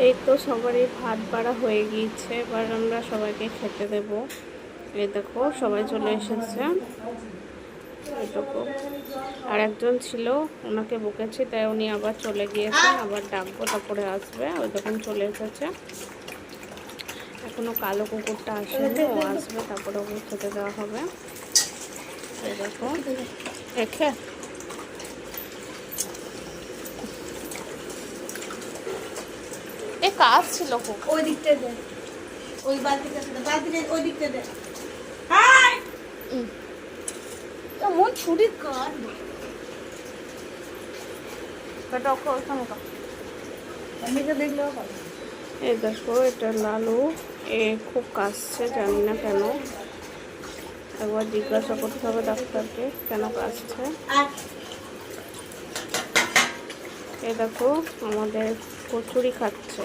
এই তো সবারই ভাত বাড়া হয়ে গিয়েছে, এবার আমরা সবাইকে খেতে দেব। এই দেখো সবাই চলে এসেছে। এইটুকু আর একজন ছিল, ওনাকে বকেছি তাই উনি আবার চলে গিয়েছেন, আবার ডাকবো তারপরে আসবে। ওই তখন চলে এসেছে। এখনো কালো কুকুরটা আসেনি, ও আসবে তারপরে ওকে খেতে দেওয়া হবে। এই দেখো রেখে এ কাজ ছিল খুব। ওই দিকটা দে, ওই বালতিটা দে, বালতিটা ওই দিকটা দে। হাই তো মন ছুরি কাট এটা ওকে ওখানে কাজ। এমনিতে দেখলেও হবে। এই দেখো এটা লালু, এ খুব কাশছে, জানি না কেন। একবার জিজ্ঞাসা করতে হবে ডাক্তারকে কেন কাশছে। আর এই দেখো আমাদের কচুরি খাচ্ছে।